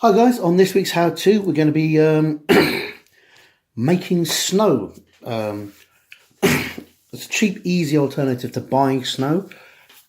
Hi guys, on this week's how-to we're going to be making snow. It's a cheap, easy alternative to buying snow,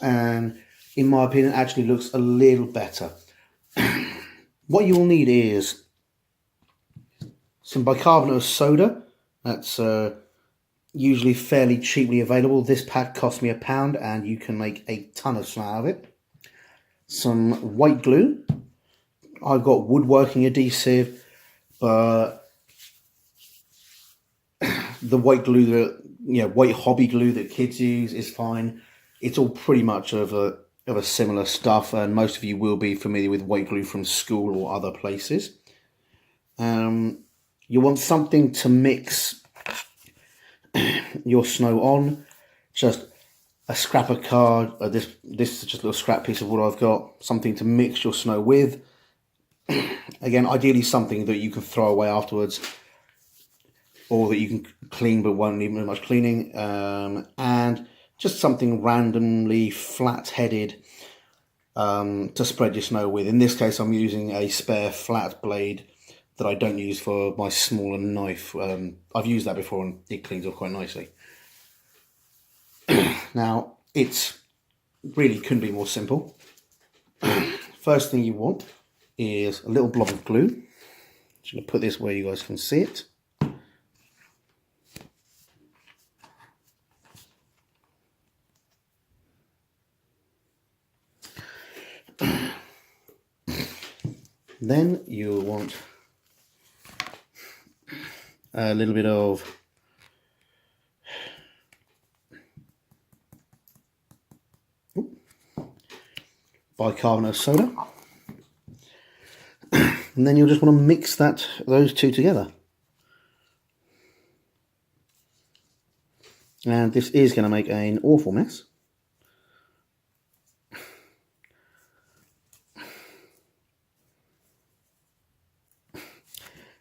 and in my opinion it actually looks a little better. What you will need is some bicarbonate of soda. That's usually fairly cheaply available. This pack cost me £1 and you can make a ton of snow out of it. Some white glue. I've got woodworking adhesive, but the white glue that white hobby glue that kids use is fine. It's all pretty much of a similar stuff, and most of you will be familiar with white glue from school or other places. You want something to mix your snow on. Just a scrap of card. This is just a little scrap piece of wood I've got. Something to mix your snow with. Again, ideally something that you can throw away afterwards, or that you can clean but won't need much cleaning, and just something randomly flat-headed to spread your snow with. In this case, I'm using a spare flat blade that I don't use for my smaller knife. I've used that before and it cleans up quite nicely. Now, it really couldn't be more simple. First thing you want is a little blob of glue. Just going to put this where you guys can see it. Then you'll want a little bit of bicarbonate of soda, and then you'll just want to mix those two together. And this is going to make an awful mess.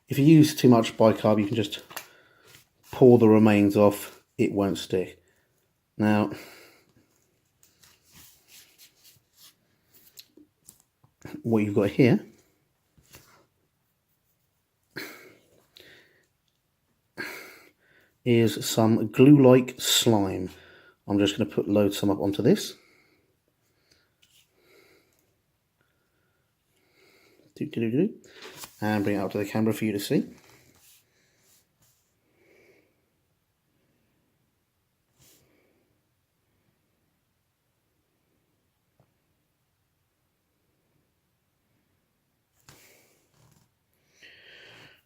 If you use too much bicarb, you can just pour the remains off. It won't stick. Now, what you've got here is some glue-like slime. I'm just going to load some up onto this. And bring it out to the camera for you to see.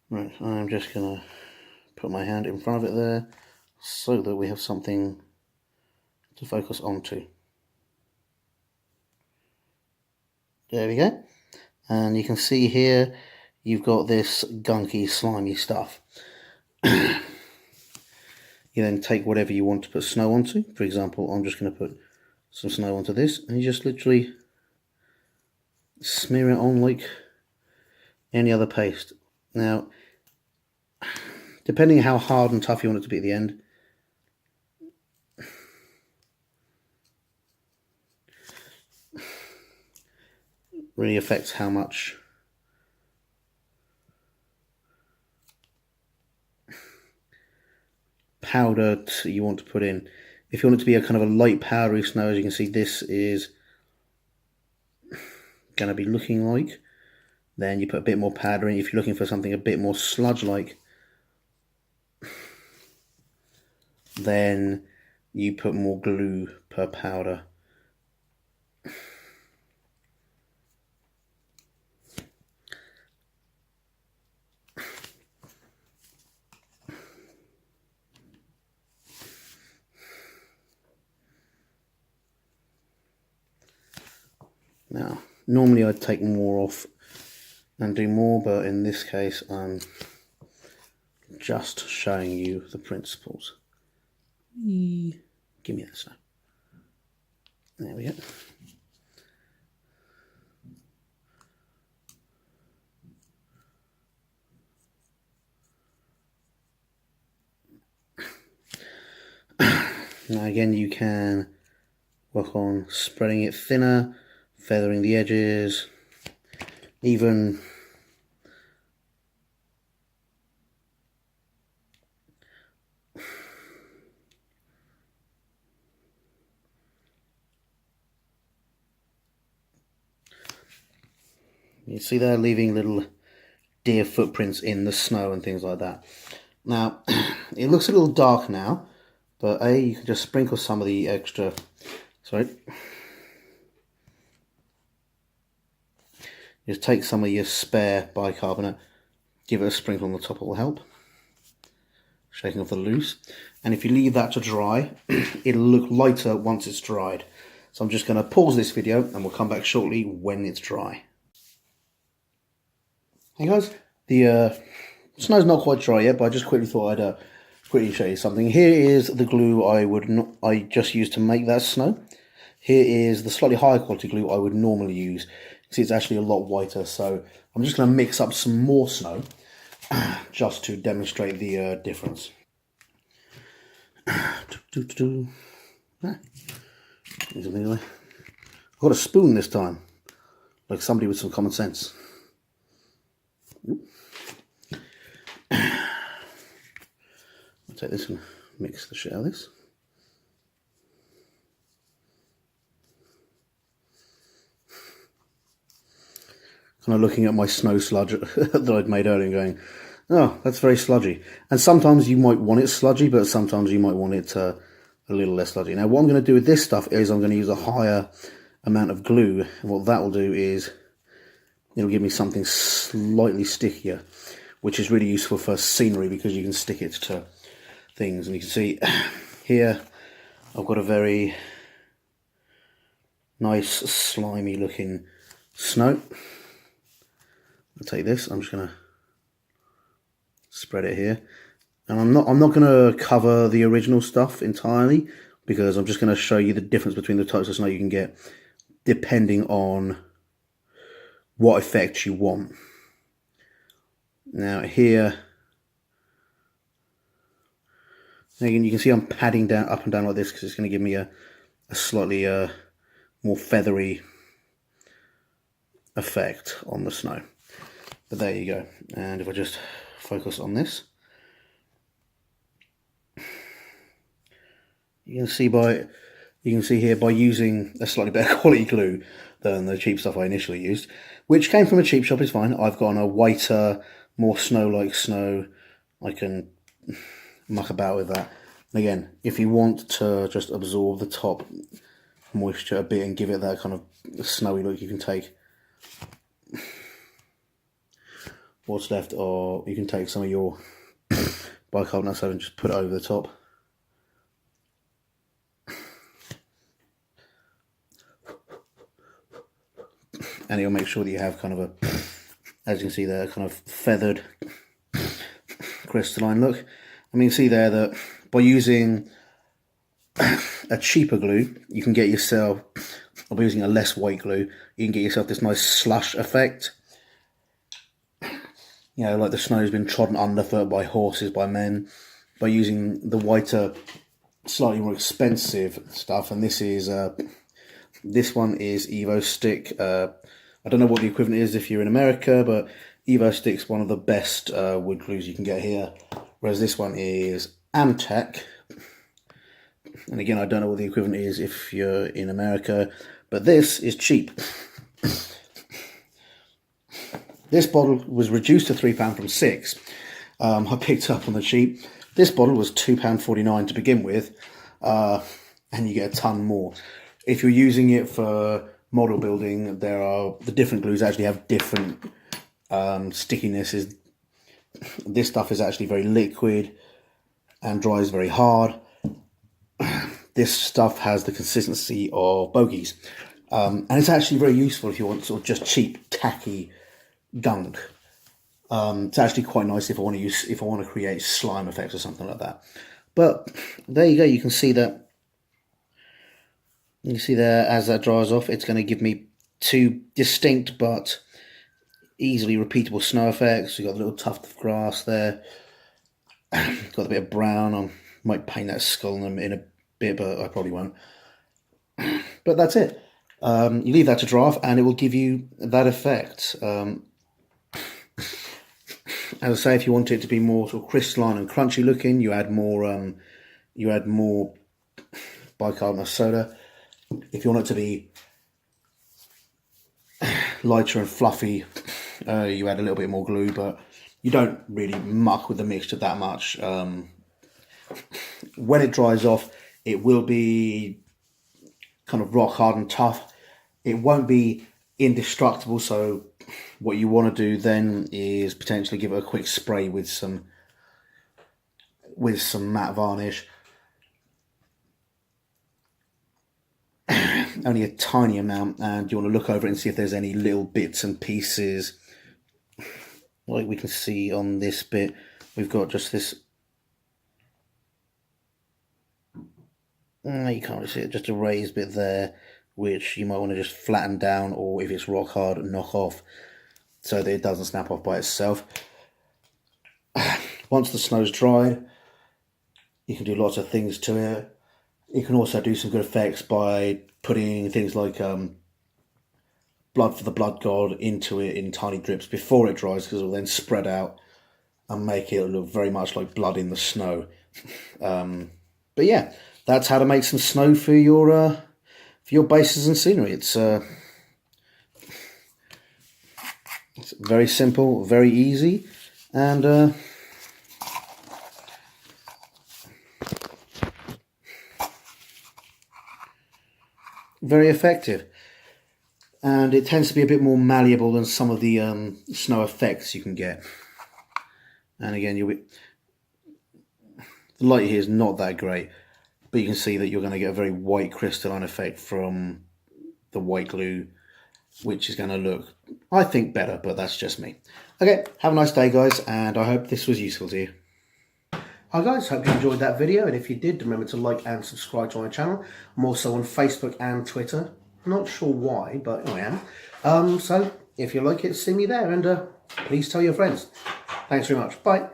Right, I'm just going to put my hand in front of it there so that we have something to focus onto. There we go. And you can see here you've got this gunky, slimy stuff. You then take whatever you want to put snow onto. For example, I'm just going to put some snow onto this, and you just literally smear it on like any other paste. Now, depending how hard and tough you want it to be at the end, really affects how much powder you want to put in. If you want it to be a kind of a light powdery snow, as you can see, this is going to be looking like, then you put a bit more powder in. If you're looking for something a bit more sludge-like, then you put more glue per powder. Now, normally I'd take more off and do more, but in this case I'm just showing you the principles. Give me that snow. There we go. Now again, you can work on spreading it thinner, feathering the edges, even You see there, leaving little deer footprints in the snow and things like that. Now, it looks a little dark now, but you can just sprinkle some of the extra, just take some of your spare bicarbonate, give it a sprinkle on the top, it will help. Shaking off the loose. And if you leave that to dry, it'll look lighter once it's dried. So I'm just going to pause this video and we'll come back shortly when it's dry. Hey guys, the snow's not quite dry yet, but I just quickly thought I'd quickly show you something. Here is the glue I just used to make that snow. Here is the slightly higher quality glue I would normally use. See, it's actually a lot whiter, so I'm just going to mix up some more snow just to demonstrate the difference. I've got a spoon this time, like somebody with some common sense. I'll take this and mix the shit out of this. Kind of looking at my snow sludge that I'd made earlier and going, oh, that's very sludgy. And sometimes you might want it sludgy, but sometimes you might want it a little less sludgy. Now, what I'm going to do with this stuff is I'm going to use a higher amount of glue. And what that will do is it'll give me something slightly stickier, which is really useful for scenery because you can stick it to things. And you can see here I've got a very nice slimy looking snow. I'll take this, I'm just going to spread it here. And I'm not going to cover the original stuff entirely because I'm just going to show you the difference between the types of snow you can get depending on what effect you want. Now here, again, you can see I'm padding down up and down like this because it's going to give me a slightly more feathery effect on the snow. But there you go. And if I just focus on this, you can see here by using a slightly better quality glue than the cheap stuff I initially used, which came from a cheap shop, is fine. I've got a whiter, more snow-like snow. I can muck about with that. And again, if you want to just absorb the top moisture a bit and give it that kind of snowy look, you can take what's left, or you can take some of your bicarbonate soda and just put it over the top. And it'll make sure that you have kind of a, as you can see there, kind of feathered crystalline look. I mean, see there that by using a cheaper glue, you can get yourself, or by using a less weight glue, you can get yourself this nice slush effect. You know, like the snow's been trodden underfoot by horses, by men. By using the whiter, slightly more expensive stuff, and this one is Evo Stick. I don't know what the equivalent is if you're in America, but Evo Stick's one of the best wood glues you can get here. Whereas this one is Amtech. And again, I don't know what the equivalent is if you're in America, but this is cheap. This bottle was reduced to £3 from £6. I picked up on the cheap. This bottle was £2.49 to begin with, and you get a ton more. If you're using it for model building, the different glues actually have different stickinesses. This stuff is actually very liquid and dries very hard. This stuff has the consistency of bogies, and it's actually very useful if you want sort of just cheap, tacky gunk. It's actually quite nice if I want to create slime effects or something like that. But there you go. You can see that. You see there, as that dries off, it's going to give me two distinct but easily repeatable snow effects. We've got a little tuft of grass there. Got a bit of brown. I might paint that skull in a bit, but I probably won't. But that's it. You leave that to dry off, and it will give you that effect. As I say, if you want it to be more sort of crystalline and crunchy looking, you add more bicarbonate soda. If you want it to be lighter and fluffy, you add a little bit more glue, but you don't really muck with the mixture that much. When it dries off, it will be kind of rock hard and tough. It won't be indestructible, so what you want to do then is potentially give it a quick spray with some matte varnish. Only a tiny amount, and you want to look over it and see if there's any little bits and pieces. Like we can see on this bit, we've got just this. You can't really see it, just a raised bit there, which you might want to just flatten down, or if it's rock hard, knock off so that it doesn't snap off by itself. Once the snow's dried, you can do lots of things to it. You can also do some good effects by putting things like blood for the blood god into it in tiny drips before it dries, because it will then spread out and make it look very much like blood in the snow. But yeah, that's how to make some snow for your bases and scenery. It's very simple, very easy, and very effective. And it tends to be a bit more malleable than some of the snow effects you can get. And again, the light here is not that great, but you can see that you're going to get a very white crystalline effect from the white glue, which is going to look, I think, better, but that's just me. Okay, have a nice day, guys, and I hope this was useful to you. Hi guys, hope you enjoyed that video, and if you did, remember to like and subscribe to my channel. I'm also on Facebook and Twitter. Not sure why, but I am. So if you like it, see me there, and please tell your friends. Thanks very much. Bye.